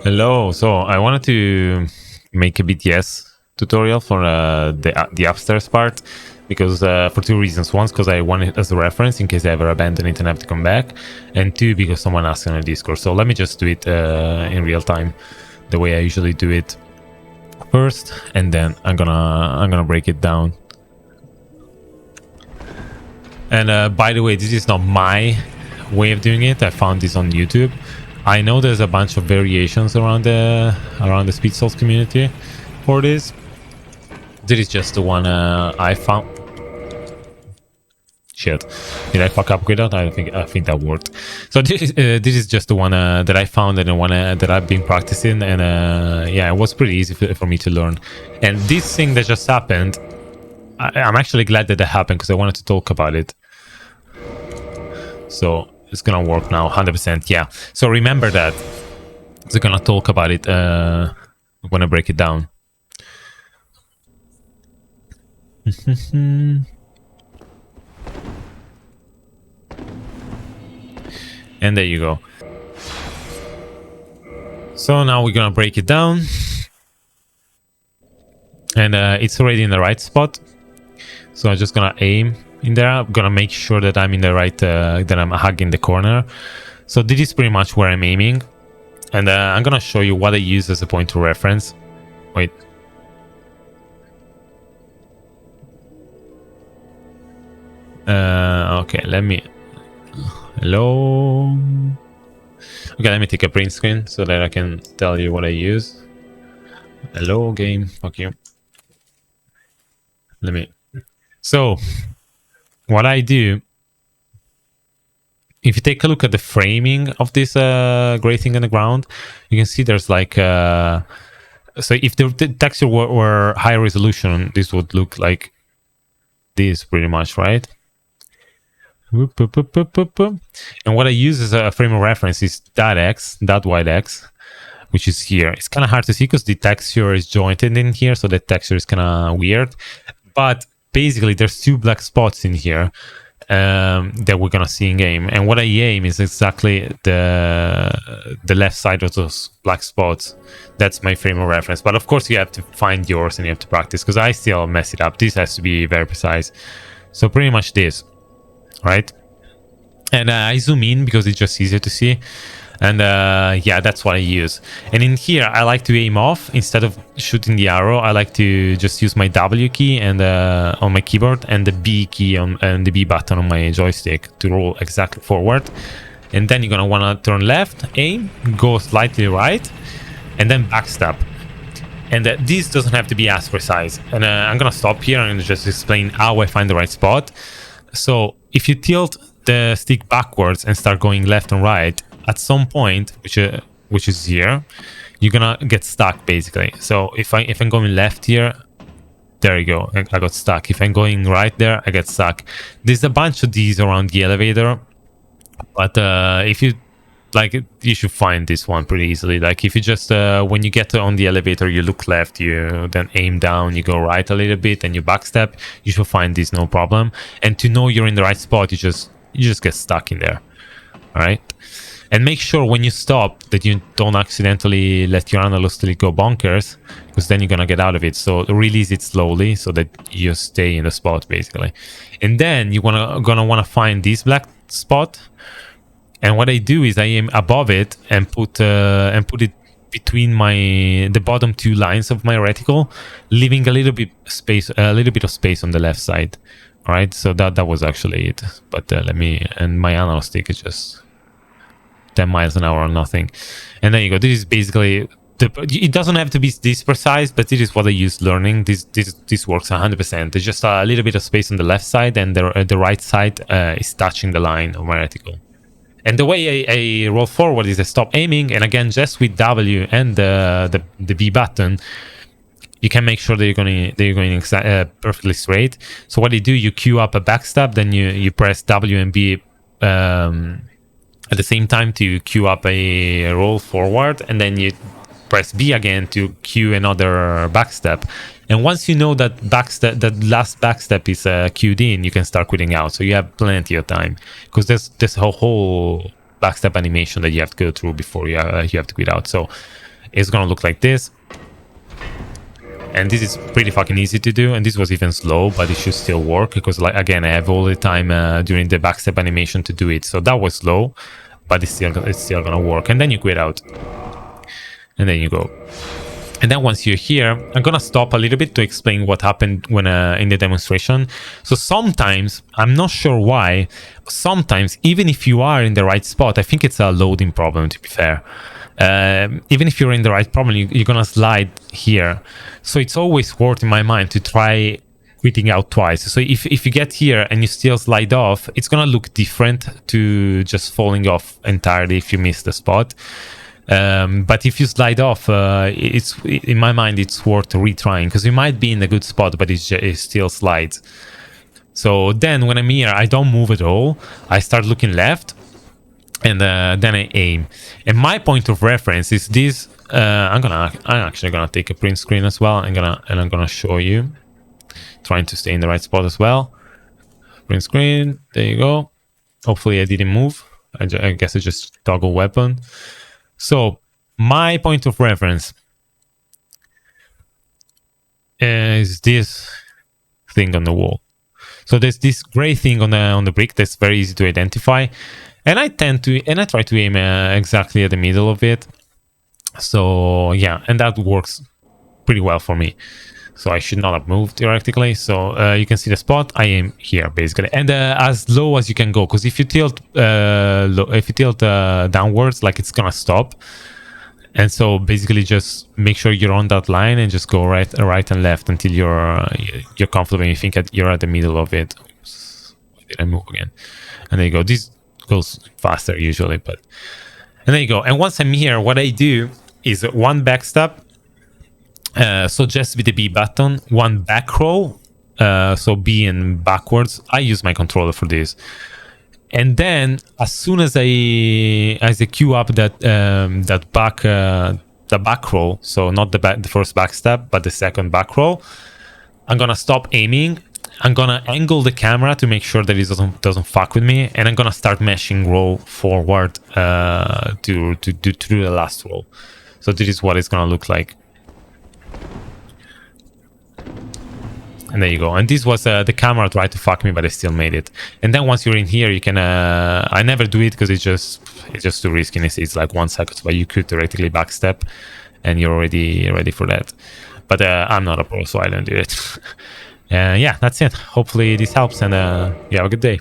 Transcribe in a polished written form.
Hello. So I wanted to make a BTS tutorial for the upstairs part because for two reasons. One, because I want it as a reference in case I ever abandon it and have to come back, and two, because someone asked on the Discord. So let me just do it in real time, the way I usually do it first, and then I'm gonna break it down. And by the way, this is not my way of doing it. I found this on YouTube. I know there's a bunch of variations around the Speed Souls community for this. This is just the one I found. Shit, did I fuck up with that? I think that worked. So this is just the one that I found and the one that I've been practicing, and yeah, it was pretty easy for me to learn. And this thing that just happened, I'm actually glad that happened because I wanted to talk about it. So it's gonna work now, 100%. Yeah. So remember that. So I'm gonna talk about it when I break it down. And there you go. So now we're gonna break it down, and it's already in the right spot. So I'm just gonna aim in there. I'm gonna make sure that I'm in the right, that I'm hugging the corner. So this is pretty much where I'm aiming, and I'm gonna show you what I use as a point of reference. Wait. Okay, let me... Hello? Okay, let me take a print screen so that I can tell you what I use. Hello, game. Fuck you. Let me... So, what I do... If you take a look at the framing of this gray thing on the ground, you can see there's like... So if the texture were high resolution, this would look like this pretty much, right? And what I use as a frame of reference is that white X, which is here. It's kind of hard to see because the texture is jointed in here, so the texture is kind of weird. But basically, there's two black spots in here that we're gonna see in game. And what I aim is exactly the left side of those black spots. That's my frame of reference. But of course, you have to find yours and you have to practice because I still mess it up. This has to be very precise. So pretty much this. Right, and I zoom in because it's just easier to see, and yeah, that's what I use. And in here I like to aim off instead of shooting the arrow. I like to just use my W key and on my keyboard and the B key and the B button on my joystick to roll exactly forward. And then you're gonna want to turn left, aim, go slightly right, and then backstab. And this doesn't have to be as precise. And I'm gonna stop here and just explain how I find the right spot. So if you tilt the stick backwards and start going left and right, at some point, which is here, you're gonna get stuck basically. So if I'm going left here, there you go, I got stuck. If I'm going right there, I get stuck. There's a bunch of these around the elevator, but if you like, you should find this one pretty easily. Like if you just when you get on the elevator, you look left, you then aim down, you go right a little bit, and you backstep. You should find this no problem. And to know you're in the right spot, you just get stuck in there. All right. And make sure when you stop that you don't accidentally let your analog stick go bonkers, because then you're gonna get out of it. So release it slowly so that you stay in the spot basically. And then you're gonna want to find this black spot. And what I do is I aim above it and put it between the bottom two lines of my reticle, leaving a little bit of space on the left side. All right, so that was actually it. But and my analog stick is just 10 miles an hour or nothing. And there you go. This is basically it doesn't have to be this precise, but it is what I use learning. This works 100%. There's just a little bit of space on the left side, and the right side is touching the line of my reticle. And the way I roll forward is I stop aiming, and again, just with W and the B button, you can make sure that you're going perfectly straight. So what you do, you queue up a backstab, then you press W and B at the same time to queue up a roll forward, and then you press B again to queue another backstep. And once you know that last backstep is queued in, you can start quitting out. So you have plenty of time, because there's a whole backstep animation that you have to go through before you have to quit out. So it's gonna look like this. And this is pretty fucking easy to do, and this was even slow, but it should still work because, like, again, I have all the time during the backstep animation to do it. So that was slow, but it's still gonna work. And then you quit out, and then you go. And then once you're here, I'm gonna stop a little bit to explain what happened when in the demonstration. So sometimes, I'm not sure why, sometimes even if you are in the right spot, I think it's a loading problem, to be fair. Even if you're in the right problem, you're gonna slide here. So it's always worth in my mind to try quitting out twice. So if you get here and you still slide off, it's gonna look different to just falling off entirely if you miss the spot. But if you slide off, it's in my mind it's worth retrying because you might be in a good spot, but it still slides. So then when I'm here, I don't move at all. I start looking left. And then I aim, and my point of reference is this. I'm actually gonna take a print screen as well. I'm gonna show you, trying to stay in the right spot as well. Print screen, there you go. Hopefully I didn't move. I guess I just toggle weapon. So my point of reference is this thing on the wall. So there's this gray thing on the brick that's very easy to identify. And I try to aim exactly at the middle of it. So yeah, and that works pretty well for me. So I should not have moved theoretically. So you can see the spot. I aim here basically, and as low as you can go. Because if you tilt, downwards, like it's gonna stop. And so basically, just make sure you're on that line and just go right and left until you're comfortable. And you think you're at the middle of it. Oops, why did I move again? And there you go. This goes faster usually, and there you go. And once I'm here, what I do is one backstep, so just with the B button, one back roll, so B and backwards. I use my controller for this, and then as soon as I queue up the back roll, so not the first backstep but the second back roll, I'm gonna stop aiming. I'm gonna angle the camera to make sure that it doesn't fuck with me, and I'm gonna start meshing roll forward to do through the last roll. So this is what it's gonna look like. And there you go. And this was the camera tried to fuck me, but I still made it. And then once you're in here, you can. I never do it because it's just too risky. It's like 1 second, but you could theoretically backstep, and you're already ready for that. But I'm not a pro, so I don't do it. Yeah, that's it. Hopefully this helps, and you have a good day.